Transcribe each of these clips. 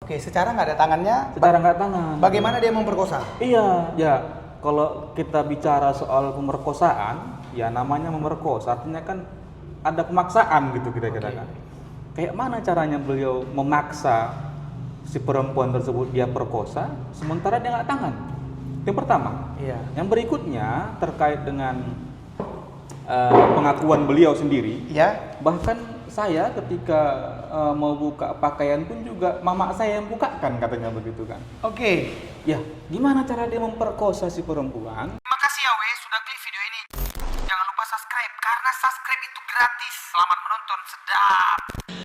Oke, secara nggak ada tangannya. Secara nggak tangan. Bagaimana dia memperkosa? Iya, ya. Kalau kita bicara soal pemerkosaan, ya namanya memerkosa, artinya kan ada pemaksaan gitu kira-kira kan. Kayak mana caranya beliau memaksa si perempuan tersebut dia perkosa, sementara dia nggak tangan? Yang pertama. Iya. Yang berikutnya terkait dengan pengakuan beliau sendiri. Ya. Bahkan saya ketika mau buka pakaian pun juga mama saya yang bukakan katanya begitu kan. Oke. Ya, gimana cara dia memperkosa si perempuan? Terima kasih ya Wei sudah klik video ini. Jangan lupa subscribe karena subscribe itu gratis. Selamat menonton, sedap.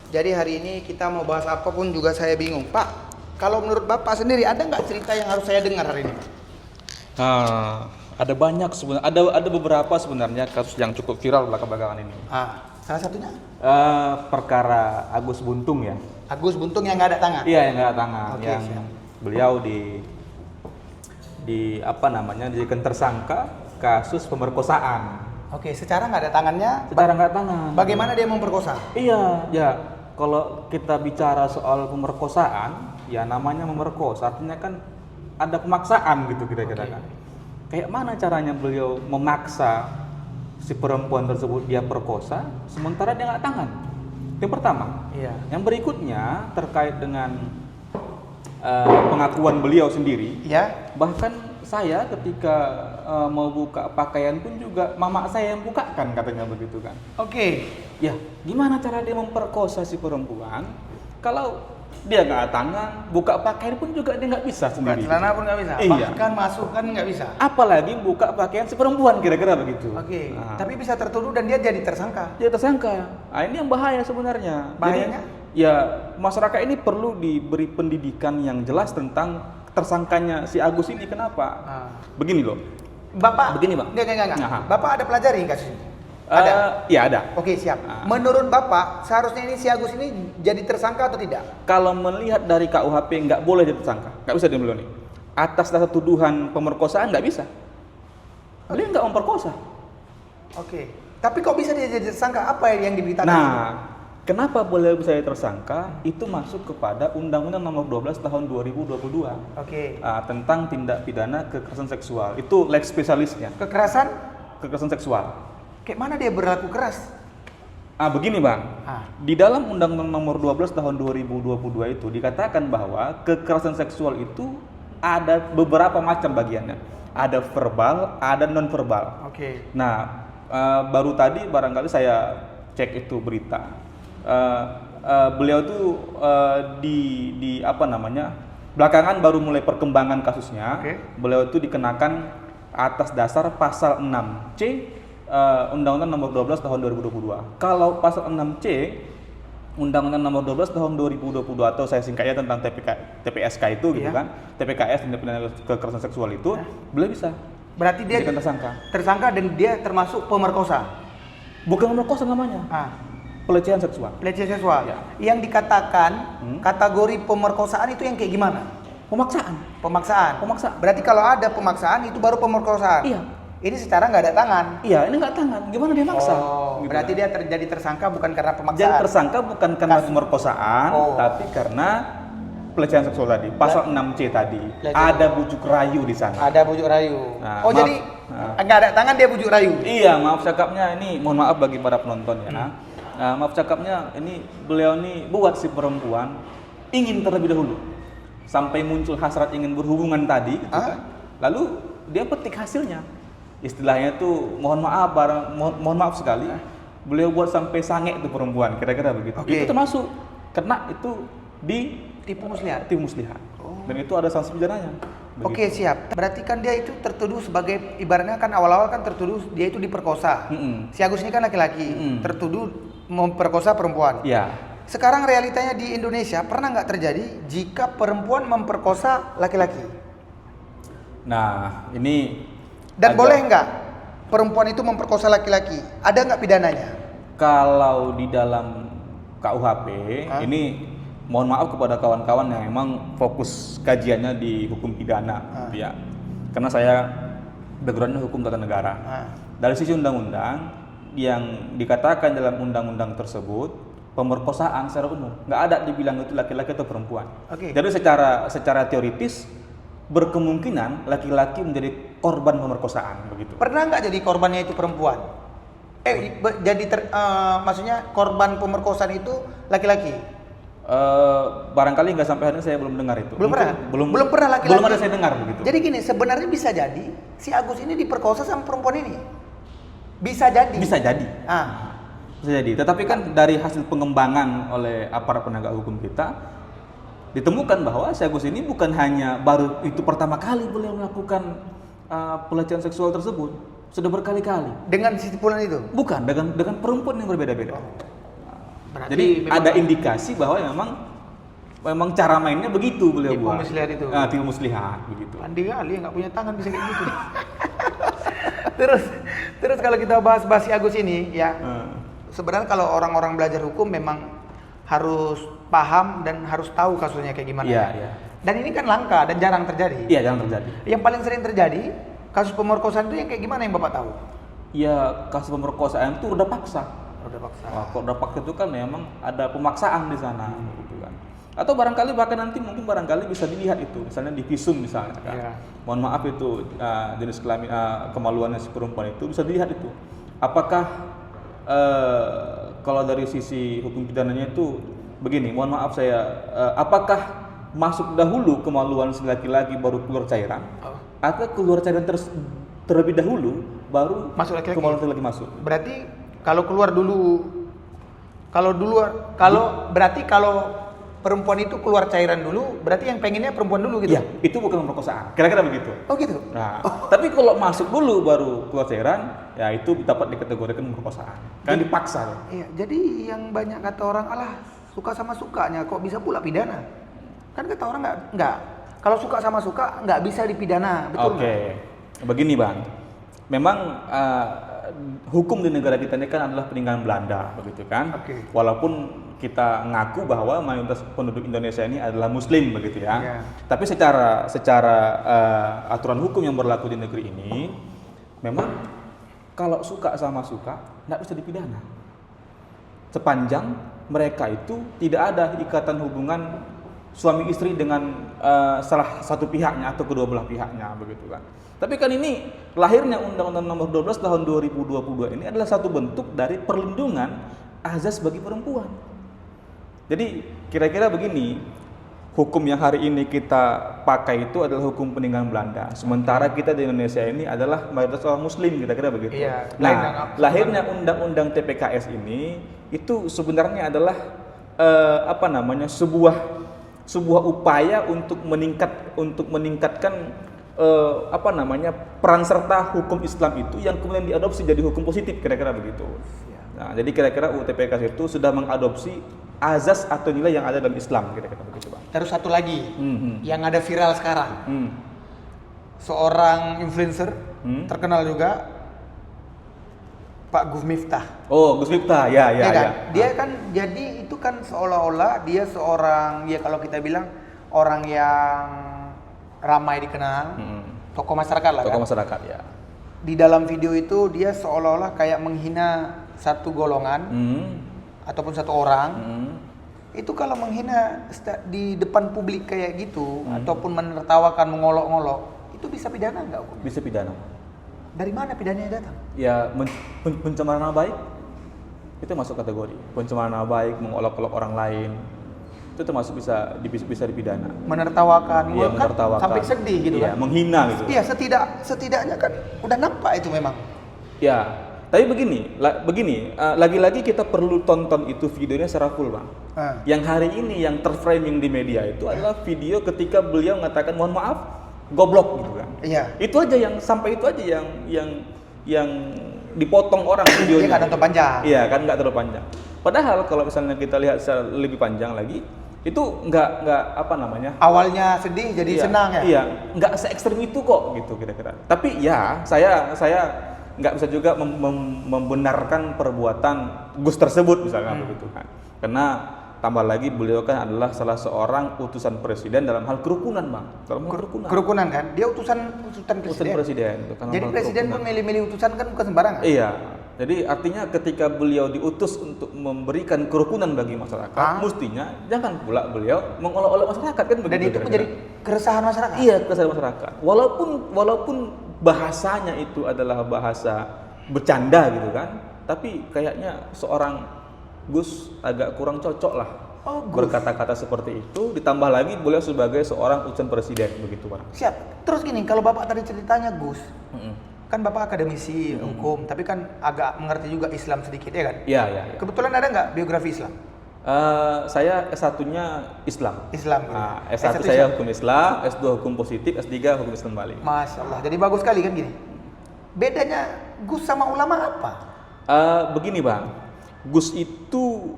Jadi hari ini kita mau bahas apapun juga saya bingung. Pak, kalau menurut Bapak sendiri ada nggak cerita yang harus saya dengar hari ini? Ada banyak sebenarnya, ada beberapa sebenarnya kasus yang cukup viral belakangan ini. Salah satunya? Perkara Agus Buntung ya. Agus Buntung yang nggak ada tangan? Iya, yang nggak ada tangan. Oke, yang siap. beliau dijadikan tersangka kasus pemerkosaan. Oke, secara nggak ada tangannya. Secara nggak tangan. Bagaimana dia memperkosa? Iya, ya. Kalau kita bicara soal pemerkosaan, ya namanya memerkosa, artinya kan ada pemaksaan gitu kira-kira kan. Kayak mana caranya beliau memaksa si perempuan tersebut dia perkosa, sementara dia nggak tangan? Yang pertama. Iya. Yang berikutnya terkait dengan pengakuan beliau sendiri. Ya. Bahkan saya ketika mau buka pakaian pun juga mama saya yang bukakan katanya begitu kan. Oke. Ya, gimana cara dia memperkosa si perempuan kalau dia nggak ada tangan, buka pakaian pun juga dia nggak bisa Buka sendiri. celana pun nggak bisa. Iya. Bahkan masuk kan nggak bisa. Apalagi buka pakaian si perempuan kira-kira begitu. Oke. Nah, Tapi bisa tertuduh dan dia jadi tersangka. dia tersangka. Nah, ini yang bahaya sebenarnya. Bahayanya? Jadi, ya masyarakat ini perlu diberi pendidikan yang jelas tentang tersangkanya si Agus ini. Kenapa? Begini loh. Bapak. Begini, Bang. Enggak. Aha. Bapak ada pelajari kasus ini? Ada. Ya ada. Oke, siap. Menurut Bapak, seharusnya ini si Agus ini jadi tersangka atau tidak? Kalau melihat dari KUHP nggak boleh jadi tersangka, nggak bisa dia beliau nih. Atas dasar tuduhan pemerkosaan nggak bisa. Dia nggak memperkosa. Oke. Tapi kok bisa dia jadi tersangka? Apa yang diberitakan? Nah, kenapa boleh bisa jadi tersangka? Itu masuk kepada Undang-Undang Nomor 12 Tahun 2022 Oke. tentang tindak pidana kekerasan seksual. Itu lex spesialisnya, kekerasan seksual. Kayak mana dia berlaku keras? Begini Bang, di dalam Undang-Undang Nomor 12 Tahun 2022 itu dikatakan bahwa kekerasan seksual itu ada beberapa macam bagiannya. Ada verbal, ada non verbal. Oke. Nah, baru tadi barangkali saya cek itu berita. Beliau tuh di apa namanya? Belakangan baru mulai perkembangan kasusnya. Oke. Beliau itu dikenakan atas dasar pasal 6C Undang-Undang Nomor 12 Tahun 2022. Kalau pasal 6C Undang-Undang Nomor 12 Tahun 2022 atau saya singkatnya tentang TPSK itu gitu kan. TPKS tindak pidana kekerasan seksual itu beliau bisa. Berarti dia tersangka dan dia termasuk pemerkosa. Bukan pemerkosa namanya. Pelecehan seksual. Pelecehan seksual. Ya. Yang dikatakan kategori pemerkosaan itu yang kayak gimana? Pemaksaan. Berarti kalau ada pemaksaan itu baru pemerkosaan. Iya. Ini secara nggak ada tangan. Iya, ini nggak tangan. Gimana dia maksa? Gitu berarti dia terjadi tersangka bukan karena pemaksaan. Jadi tersangka bukan karena pemerkosaan, tapi karena pelecehan seksual tadi. Pasal 6C tadi. Ada bujuk rayu di sana. Ada bujuk rayu. Nah, jadi nggak ada tangan dia bujuk rayu. Iya, maaf cakapnya ini. Mohon maaf bagi para penonton ya. Maaf cakapnya ini beliau nih buat si perempuan ingin terlebih dahulu sampai muncul hasrat ingin berhubungan tadi, gitu kan. Lalu dia petik hasilnya. Istilahnya tuh mohon maaf sekali. Beliau buat sampai sange tuh perempuan, kira-kira begitu. Itu termasuk kena itu di tipu muslihat. Dan itu ada sanksi pidananya. Oke, siap. Berarti kan dia itu tertuduh sebagai ibaratnya kan awal-awal kan tertuduh dia itu diperkosa. Si Agus ini kan laki-laki, tertuduh memperkosa perempuan. Iya. Sekarang realitanya di Indonesia pernah nggak terjadi jika perempuan memperkosa laki-laki? Nah, ini dan boleh nggak perempuan itu memperkosa laki-laki? Ada nggak pidananya? Kalau di dalam KUHP ini mohon maaf kepada kawan-kawan yang memang fokus kajiannya di hukum pidana, gitu ya. Karena saya backgroundnya hukum tata negara. Dari sisi undang-undang yang dikatakan dalam undang-undang tersebut pemerkosaan secara umum. Nggak ada dibilang itu laki-laki atau perempuan. Oke. Jadi secara teoritis berkemungkinan laki-laki menjadi korban pemerkosaan begitu. Pernah nggak jadi korbannya itu perempuan? Maksudnya korban pemerkosaan itu laki-laki? Barangkali nggak sampai hari ini saya belum dengar itu. Belum Mungkin pernah? Belum pernah laki-laki? Belum ada saya dengar begitu. Jadi gini, sebenarnya bisa jadi si Agus ini diperkosa sama perempuan ini. Bisa jadi. Bisa jadi. Bisa jadi. Tetapi kan dari hasil pengembangan oleh aparat penegak hukum kita ditemukan bahwa si Agus ini bukan hanya baru itu pertama kali beliau melakukan pelecehan seksual tersebut, sudah berkali-kali. Dengan stipulan itu? Bukan, dengan perempuan yang berbeda-beda. Berarti jadi ada indikasi bahwa memang cara mainnya begitu beliau tipu buat. muslihat itu. Tipu muslihat begitu. Pandai kali, nggak punya tangan bisa kayak gitu. terus kalau kita bahas si Agus ini ya, sebenarnya kalau orang-orang belajar hukum memang harus paham dan harus tahu kasusnya kayak gimana. Iya, iya. Dan ini kan langka dan jarang terjadi. Iya, jarang terjadi. Yang paling sering terjadi kasus pemerkosaan itu yang kayak gimana yang Bapak tahu? Ya, kasus pemerkosaan itu udah paksa. Udah paksa. Kalau udah paksa itu kan memang ada pemaksaan di sana, gitu kan. Atau barangkali bahkan nanti mungkin barangkali bisa dilihat itu, misalnya di visum misalnya kan. Iya. Mohon maaf itu jenis kelamin kemaluannya si perempuan itu bisa dilihat itu. Apakah kalau dari sisi hukum pidananya itu begini, mohon maaf saya, apakah masuk dahulu kemaluan si laki-laki baru keluar cairan, atau keluar cairan terlebih dahulu baru masuk laki-laki. kemaluan laki-laki masuk? Berarti kalau keluar dulu, berarti kalau perempuan itu keluar cairan dulu, berarti yang pengennya perempuan dulu gitu? Iya, itu bukan pemerkosaan, kira-kira begitu. Oh gitu? Nah, tapi kalau masuk dulu baru keluar cairan, ya itu dapat dikategorikan pemerkosaan. Kan dipaksa. Iya, jadi yang banyak kata orang, alah suka sama sukanya, kok bisa pula pidana? Kan kata orang nggak. Kalau suka sama suka nggak bisa dipidana, betul nggak? Oke, begini Bang. Memang hukum di negara kita ini kan adalah peninggalan Belanda, begitu kan? Oke. Walaupun kita ngaku bahwa mayoritas penduduk Indonesia ini adalah Muslim, begitu ya. Iya. Tapi secara aturan hukum yang berlaku di negeri ini, memang kalau suka sama suka nggak bisa dipidana. Sepanjang mereka itu tidak ada ikatan hubungan suami istri dengan salah satu pihaknya atau kedua belah pihaknya, begitu kan. Tapi kan ini lahirnya Undang-Undang Nomor 12 Tahun 2022 ini adalah satu bentuk dari perlindungan azas bagi perempuan. Jadi kira-kira begini, hukum yang hari ini kita pakai itu adalah hukum peninggalan Belanda. Sementara kita di Indonesia ini adalah mayoritas orang Muslim, kira-kira begitu. Iya, nah, lahirnya Undang-Undang TPKS ini itu sebenarnya adalah sebuah upaya untuk meningkatkan peran serta hukum Islam itu yang kemudian diadopsi jadi hukum positif, kira-kira begitu. Nah, jadi kira-kira UU TPKS itu sudah mengadopsi azas atau nilai yang ada dalam Islam, kira-kira begitu, Bang. Terus satu lagi yang ada viral sekarang, seorang influencer terkenal juga, Pak Gus Miftah. Oh, Gus Miftah, ya. Kan? Dia kan jadi itu kan seolah-olah dia seorang, ya kalau kita bilang orang yang ramai dikenal, tokoh masyarakat lah. Tokoh kan? masyarakat, ya. Di dalam video itu dia seolah-olah kayak menghina satu golongan ataupun satu orang. Itu kalau menghina di depan publik kayak gitu ataupun menertawakan, mengolok-ngolok, itu bisa pidana nggak hukumnya? Bisa pidana. Dari mana pidananya datang? Ya, pencemaran nama baik itu masuk kategori pencemaran nama baik, mengolok-olok orang lain. Itu termasuk bisa dipidana. Menertawakan, Iya, kan menertawakan. sampai sedih gitu Iya, kan. menghina gitu. Iya, setidaknya kan udah nampak itu memang. Ya, tapi begini, lagi-lagi kita perlu tonton itu videonya secara full, Bang. Yang hari ini yang terframing di media itu adalah video ketika beliau mengatakan mohon maaf, goblok gitu kan. Iya. Itu aja yang sampai itu aja yang dipotong orang videonya. Dia nggak terlalu panjang. Iya, kan nggak terlalu panjang. Padahal kalau misalnya kita lihat secara lebih panjang lagi, itu nggak Awalnya sedih jadi senang ya. Iya, nggak se ekstrem itu kok gitu kira-kira. Tapi ya saya nggak bisa juga membenarkan perbuatan Gus tersebut misalnya begitu kan. Karena tambah lagi beliau kan adalah salah seorang utusan presiden dalam hal kerukunan, Bang. Dalam hal Kerukunan kan? Dia utusan presiden. Utusan presiden. Jadi presiden pun milih-milih utusan kan bukan sembarangan. Iya. Jadi artinya ketika beliau diutus untuk memberikan kerukunan bagi masyarakat, mestinya jangan pula beliau mengolok-olok masyarakat kan begitu. Dan itu menjadi keresahan masyarakat. Iya, keresahan masyarakat. Walaupun bahasanya itu adalah bahasa bercanda gitu kan, tapi kayaknya seorang Gus agak kurang cocok lah berkata-kata seperti itu, ditambah lagi beliau sebagai seorang utusan presiden begitu Pak. Siap. Terus gini, kalau Bapak tadi ceritanya Gus, kan Bapak akademisi hukum, tapi kan agak mengerti juga Islam sedikit ya kan? Iya. Kebetulan ada nggak biografi Islam? Saya S1-nya Islam. Islam. S1 saya hukum Islam, S2 hukum positif, S3 hukum Islam balik. Masya Allah. Jadi bagus sekali kan gini. Bedanya Gus sama ulama apa? Begini Bang. Gus itu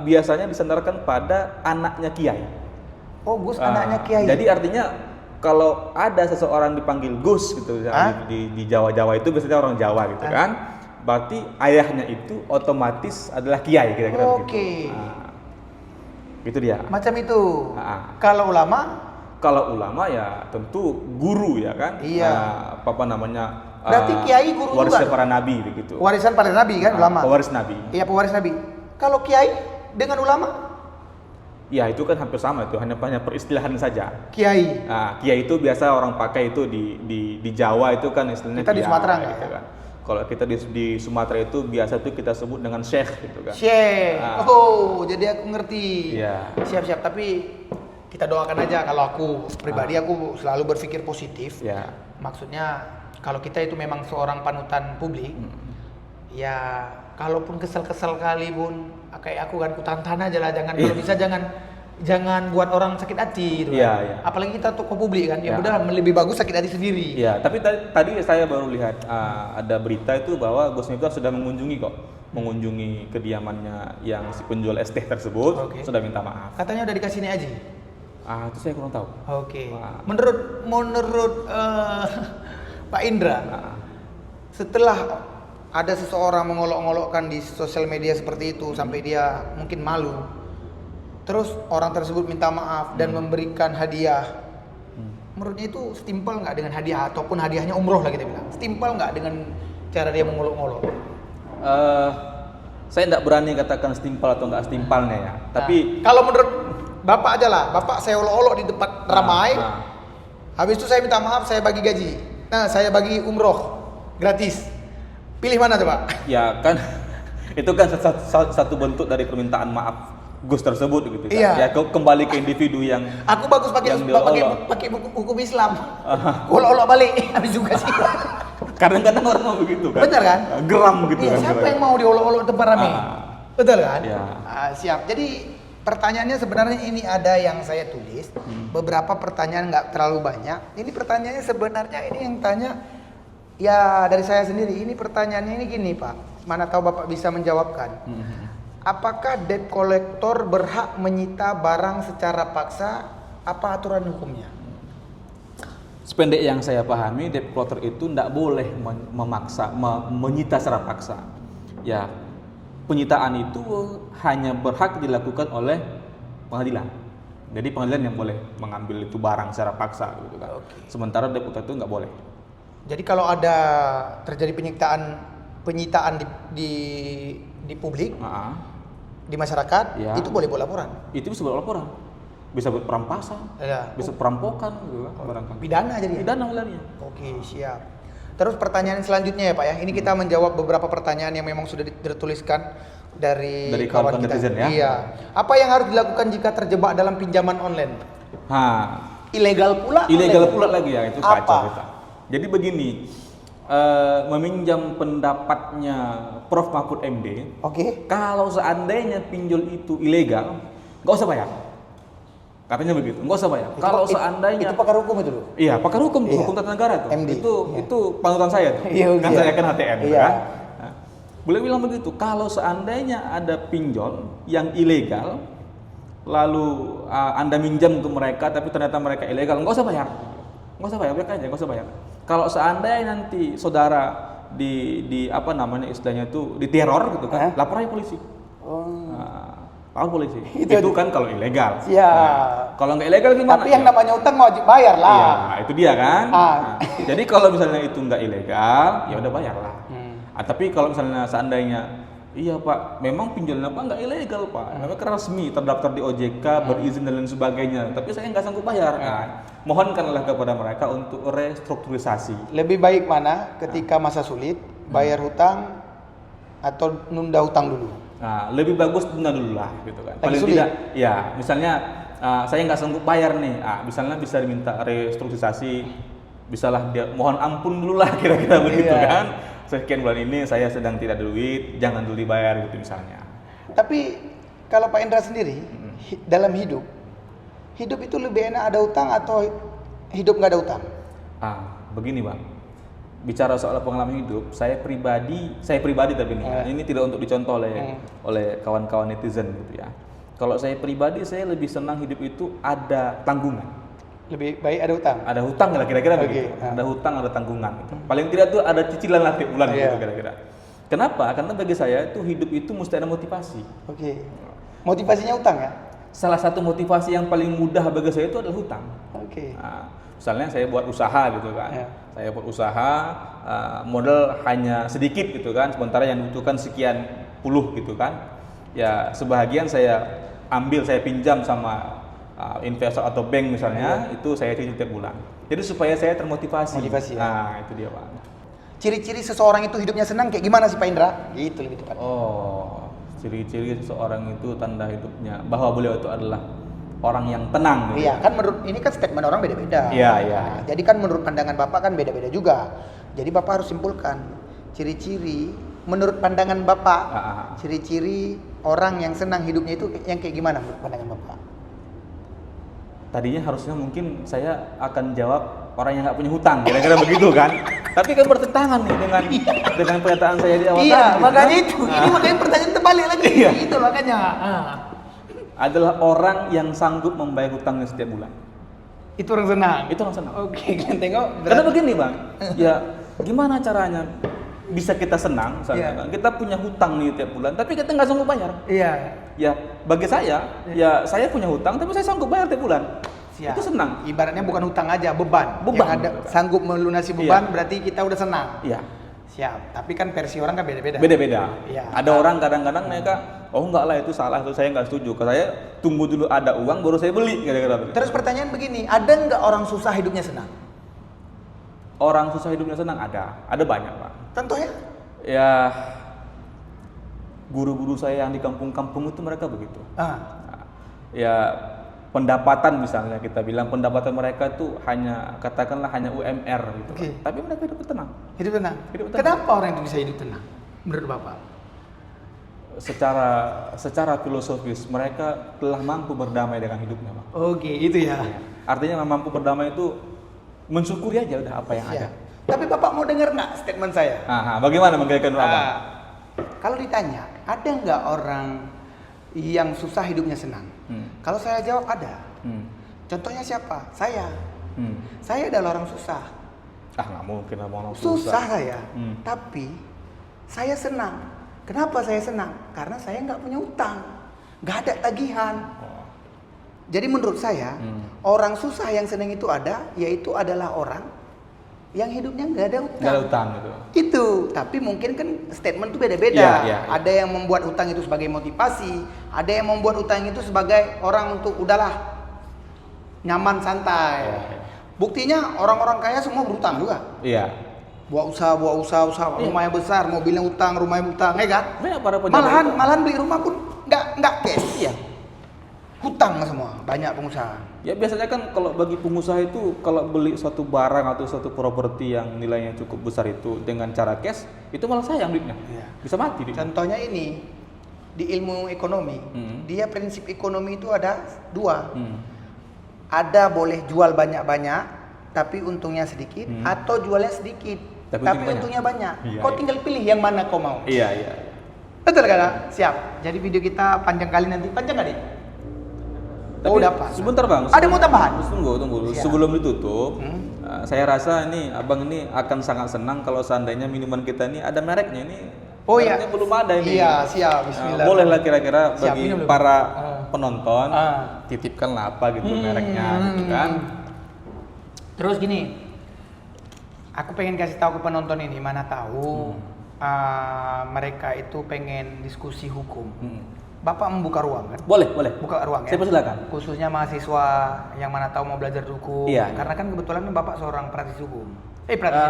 biasanya disandarkan pada anaknya kiai. Oh, Gus anaknya kiai. Jadi artinya kalau ada seseorang dipanggil Gus gitu di Jawa-Jawa itu biasanya orang Jawa gitu kan. Berarti ayahnya itu otomatis adalah kiai kira-kira begitu. Itu dia. Macam itu. Kalau ulama? Kalau ulama ya tentu guru ya kan. Iya. Apa namanya? Berarti kiai guru warisan juga. para nabi begitu. Warisan para nabi kan ulama. Pewaris nabi. Iya, pewaris nabi. Kalau kiai dengan ulama? Ya itu kan hampir sama itu, hanya peristilahan saja. Kiai. Kiai itu biasa orang pakai itu di Jawa itu kan istilahnya kita di Sumatera gitu kan. Kalau kita di Sumatera itu biasa tuh kita sebut dengan syekh gitu kan. Syekh. Oh, jadi aku ngerti. Iya. Siap-siap, tapi kita doakan aja. Kalau aku pribadi aku selalu berpikir positif. Ya. Maksudnya kalau kita itu memang seorang panutan publik, ya kalaupun kesel-kesel kali pun kayak aku kan kutantan aja lah, kalau bisa jangan buat orang sakit hati gitu kan. Iya. Apalagi kita tokoh publik kan, ya udah lebih bagus sakit hati sendiri. Iya, tapi tadi saya baru lihat ada berita itu bahwa Gus Miftah sudah mengunjungi kediamannya yang si penjual es teh tersebut, sudah minta maaf. Katanya udah dikasih nih Aji. Itu saya kurang tahu. Oke. Menurut Pak Indra, setelah ada seseorang mengolok-olokkan di sosial media seperti itu sampai dia mungkin malu, terus orang tersebut minta maaf dan memberikan hadiah, menurutnya itu setimpal nggak dengan hadiah ataupun hadiahnya umroh lah kita bilang, setimpal nggak dengan cara dia mengolok-olok? Saya tidak berani katakan setimpal atau nggak setimpalnya ya, tapi kalau menurut Bapak aja lah, Bapak saya olok-olok di depan ramai, habis itu saya minta maaf, saya bagi gaji. Saya bagi umroh gratis. Pilih mana coba? Ya kan itu kan satu bentuk dari permintaan maaf Gus tersebut gitu kan. Iya. Ya kembali ke individu yang aku bagus pakai hukum Islam. Olok-olok balik habis juga sih. Kadang-kadang orang mau begitu kan. Benar kan? Geram gitu kan. Siapa yang mau diolok-olok tempat ramai? Betul kan? Ya. Siap. Jadi pertanyaannya sebenarnya ini ada yang saya tulis, beberapa pertanyaan nggak terlalu banyak. Ini pertanyaannya sebenarnya ini yang tanya ya dari saya sendiri. Ini pertanyaannya ini gini Pak, mana tahu Bapak bisa menjawabkan. Apakah debt collector berhak menyita barang secara paksa? Apa aturan hukumnya? Sependek yang saya pahami, debt collector itu tidak boleh memaksa, menyita secara paksa. Ya. Penyitaan itu hanya berhak dilakukan oleh pengadilan. Jadi pengadilan yang boleh mengambil itu barang secara paksa gitu kan. Sementara deputat itu nggak boleh. Jadi kalau ada terjadi penyitaan di publik, di masyarakat, itu boleh buat laporan. Itu bisa buat laporan. Bisa buat perampasan, bisa perampokan gitu kan, barangkali. Pidana jadi. Pidana mulanya. Oke, siap. Terus pertanyaan selanjutnya ya Pak ya, ini kita menjawab beberapa pertanyaan yang memang sudah tertuliskan dari kawan kita. Netizen, ya? Iya. Apa yang harus dilakukan jika terjebak dalam pinjaman online? Ilegal pula? Ilegal pula lagi ya, itu kacau kita. Jadi begini, meminjam pendapatnya Prof. Mahfud MD. Kalau seandainya pinjol itu ilegal, nggak usah bayar. Katanya begitu, nggak usah bayar. Kalau seandainya itu pakar hukum itu loh. Iya, pakar hukum tuh, hukum tata negara tuh. MD. Itu panutan saya tuh. Kan saya kan HTM kan. Nah, boleh bilang begitu. Kalau seandainya ada pinjol yang ilegal, lalu Anda minjam ke mereka tapi ternyata mereka ilegal, nggak usah bayar. Nggak usah bayar, biarkan aja, nggak usah bayar. Kalau seandainya nanti saudara di apa namanya istilahnya itu diteror gitu kan, lapor aja polisi. Polisi. Itu kan kalau ilegal. Iya. Kalau nggak ilegal gimana? Tapi yang namanya utang wajib bayar lah. Iya, itu dia kan. Jadi kalau misalnya itu nggak ilegal, ya udah bayar lah. Tapi kalau misalnya seandainya, iya Pak, memang pinjolnya Pak nggak ilegal Pak, memang resmi, terdaftar di OJK, berizin dan lain sebagainya. Tapi saya nggak sanggup bayar kan. Mohonkanlah kepada mereka untuk restrukturisasi. Lebih baik mana ketika masa sulit bayar hutang atau nunda hutang dulu? Nah, lebih bagus tunda dulu lah gitu kan. Lagi Paling sulit. tidak, ya misalnya saya nggak sanggup bayar nih, misalnya bisa diminta restrukturisasi, bisalah dia mohon ampun dulu lah kira-kira begitu kan. Sekian bulan ini saya sedang tidak ada duit, jangan dulu dibayar gitu misalnya. Tapi kalau Pak Indra sendiri dalam hidup itu lebih enak ada utang atau hidup nggak ada utang? Begini Bang, bicara soal pengalaman hidup, saya pribadi tapi ini tidak untuk dicontoh oleh kawan-kawan netizen gitu ya. Kalau saya pribadi, saya lebih senang hidup itu ada tanggungan. Lebih baik ada utang? Ada hutang lah kira-kira begitu. Ada hutang, ada tanggungan gitu. Paling tidak tuh ada cicilan lah tiap bulan gitu kira-kira. Kenapa? Karena bagi saya itu hidup itu mesti ada motivasi. Motivasinya utang ya? Salah satu motivasi yang paling mudah bagi saya itu adalah hutang. Misalnya saya buat usaha gitu kan. Saya buat usaha, modal hanya sedikit gitu kan, sementara yang dibutuhkan sekian puluh gitu kan. Ya sebahagian saya ambil, saya pinjam sama investor atau bank misalnya, itu saya cicil tiap bulan. Jadi supaya saya termotivasi. Nah, itu dia Pak. Ciri-ciri seseorang itu hidupnya senang kayak gimana sih Pak Indra? Gitu lebih tepat. Ciri-ciri seseorang itu tanda hidupnya bahwa beliau itu adalah orang yang tenang. Gitu. Iya, kan menurut ini kan statement orang beda-beda. Iya. Jadi kan menurut pandangan Bapak kan beda-beda juga. Jadi Bapak harus simpulkan ciri-ciri menurut pandangan Bapak. Ciri-ciri orang yang senang hidupnya itu yang kayak gimana menurut pandangan Bapak? Tadinya harusnya mungkin saya akan jawab orang yang nggak punya hutang, kira-kira begitu kan. Tapi kan bertentangan nih dengan pernyataan saya di awal. Iya, tadi, makanya kan? itu. Ini makanya pertanyaan terbalik lagi. Iya. Itu makanya. Adalah orang yang sanggup membayar hutangnya setiap bulan. Itu orang senang. Itu orang senang. Oke, kalian tengok. Karena begini Bang, ya gimana caranya bisa kita senang, misalnya, kita punya hutang nih tiap bulan, tapi kita nggak sanggup bayar. Ya bagi saya, ya saya punya hutang, tapi saya sanggup bayar tiap bulan. Itu senang. Ibaratnya bukan hutang aja, beban. Yang ada sanggup melunasi beban, berarti kita udah senang. Siap. Tapi kan versi orang kan beda-beda. Ada orang kadang-kadang mereka, enggak lah itu salah, itu saya nggak setuju. Kalau saya tunggu dulu ada uang, baru saya beli. Kira-kira. Terus pertanyaan begini, ada nggak orang susah hidupnya senang? Orang susah hidupnya senang ada banyak Pak. Contohnya? Ya guru-guru saya yang di kampung-kampung itu mereka begitu. Ya pendapatan misalnya kita bilang pendapatan mereka itu katakanlah hanya UMR gitu. Tapi mereka hidup tenang. Hidup tenang. Kenapa orang itu bisa hidup tenang menurut Bapak? Secara filosofis mereka telah mampu berdamai dengan hidupnya Pak. Itu ya. Artinya mampu berdamai itu mensyukuri aja udah apa yang ada. Tapi Bapak mau dengar nggak statement saya? Bagaimana menggaykan Abang? Kalau ditanya, ada nggak orang yang susah hidupnya senang? Kalau saya jawab ada. Contohnya siapa? Saya. Saya adalah orang susah. Nggak mungkin orang susah saya. Tapi saya senang. Kenapa saya senang? Karena saya nggak punya utang, nggak ada tagihan. Jadi menurut saya orang susah yang senang itu yaitu adalah orang yang hidupnya nggak ada utang. Nggak ada utang gitu. Itu, tapi mungkin kan statement itu beda-beda. Ada yang membuat utang itu sebagai motivasi, ada yang membuat utang itu sebagai orang untuk udahlah nyaman santai. Buktinya orang-orang kaya semua berutang juga. Buat usaha, rumahnya besar, mobilnya utang, rumahnya utang, ya kan? Malahan beli rumah pun nggak cash. Hutang semua, banyak pengusaha. Ya biasanya kan kalau bagi pengusaha itu kalau beli suatu barang atau suatu properti yang nilainya cukup besar itu dengan cara cash, itu malah sayang duitnya. Bisa mati duitnya. Contohnya ini di ilmu ekonomi, dia prinsip ekonomi itu ada dua. Ada boleh jual banyak-banyak, tapi untungnya sedikit, atau jualnya sedikit, tapi untungnya banyak. Kau tinggal pilih yang mana kau mau. Betul kan? Siap. Jadi video kita panjang kali nanti, panjang nggak nih? Dapat. Sebentar Bang. Ada mau tambahan? Tunggu. Sebelum ditutup, saya rasa ini Abang ini akan sangat senang kalau seandainya minuman kita ini ada mereknya ini. Mereknya belum ada ini. Siap. Bismillah. Bolehlah kira-kira bagi para penonton titipkanlah apa gitu mereknya gitu kan. Terus gini, aku pengen kasih tahu ke penonton ini, mana tahu mereka itu pengen diskusi hukum, Bapak membuka ruang kan? Boleh, boleh. Buka ruang ya. Saya persilakan. Khususnya mahasiswa yang mana tahu mau belajar hukum. Iya, Karena kan kebetulan Bapak seorang praktisi hukum.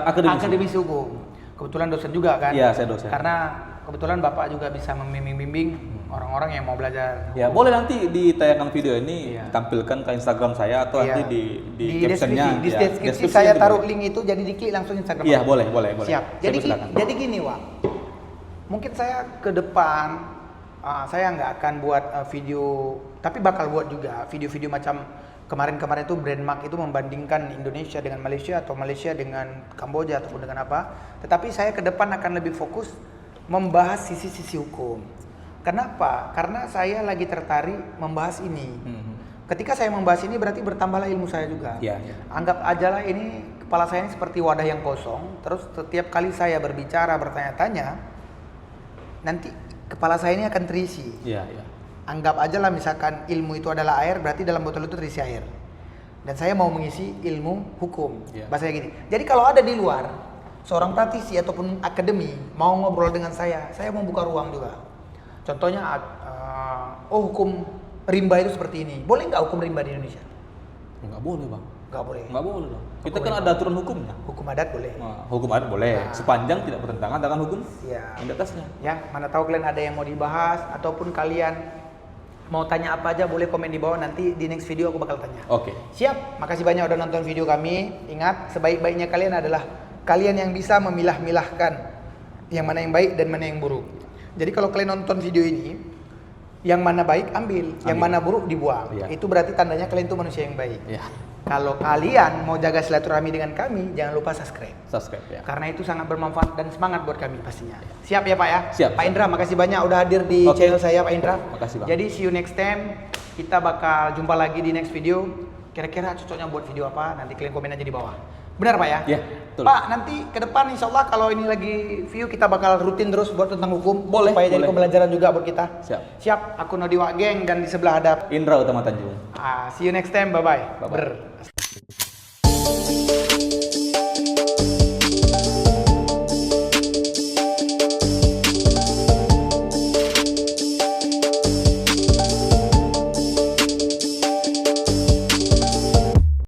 Akademisi hukum. Kebetulan dosen juga kan? Iya, saya dosen. Karena kebetulan Bapak juga bisa membimbing orang-orang yang mau belajar hukum. Ya, boleh nanti ditayangkan video ini Iya. tampilkan ke Instagram saya atau nanti di captionnya. Di ya. deskripsi saya itu taruh boleh. link itu, jadi diklik langsung Instagram. Iya, Bapak. boleh. Siap. Saya persilakan. Jadi gini, Wak. Mungkin saya ke depan saya nggak akan buat video, tapi bakal buat juga video-video macam kemarin-kemarin itu Brandmark itu membandingkan Indonesia dengan Malaysia atau Malaysia dengan Kamboja ataupun dengan apa. Tetapi saya ke depan akan lebih fokus membahas sisi-sisi hukum. Kenapa? Karena saya lagi tertarik membahas ini. Ketika saya membahas ini berarti bertambahlah ilmu saya juga. Iya. Anggap aja lah ini kepala saya ini seperti wadah yang kosong. Terus setiap kali saya berbicara, bertanya-tanya, nanti kepala saya ini akan terisi. Iya. Anggap aja lah misalkan ilmu itu adalah air, berarti dalam botol itu terisi air. Dan saya mau mengisi ilmu hukum. Iya. Bahasanya gini. Jadi kalau ada di luar seorang praktisi ataupun akademi mau ngobrol dengan saya mau buka ruang juga. Contohnya, hukum rimba itu seperti ini. Boleh nggak hukum rimba di Indonesia? Nggak boleh, Bang. Nggak boleh. Nggak boleh dong. Kita Hukum kan rimba. ada aturan hukumnya. Hukum adat boleh. Nah, hukum adat boleh, sepanjang tidak bertentangan dengan hukum Iya. yang di atasnya. Ya, mana tahu kalian ada yang mau dibahas ataupun kalian mau tanya apa aja, boleh komen di bawah, nanti di next video aku bakal tanya. Oke. Siap, makasih banyak udah nonton video kami. Ingat, sebaik-baiknya kalian adalah kalian yang bisa memilah-milahkan yang mana yang baik dan mana yang buruk. Jadi kalau kalian nonton video ini, yang mana baik ambil, yang mana buruk dibuang. Iya. Itu berarti tandanya kalian tuh manusia yang baik. Ya. Kalau kalian mau jaga silaturahmi dengan kami, jangan lupa subscribe. Subscribe ya. Karena itu sangat bermanfaat dan semangat buat kami pastinya. Siap ya Pak ya? Siap. Pak Indra, makasih banyak udah hadir di Oke. channel saya Pak Indra. Makasih, Bang. Jadi see you next time. Kita bakal jumpa lagi di next video. Kira-kira cocoknya buat video apa? Nanti kalian komen aja di bawah. Benar Pak ya? Iya, betul. Pak, nanti ke depan insya Allah kalau ini lagi view kita bakal rutin terus buat tentang hukum. Boleh, Supaya jadi boleh. pembelajaran juga buat kita. Siap. Siap, aku Nodi Wak Geng dan di sebelah ada Indra Utama Tanjung. see you next time. Bye-bye. Bye-bye.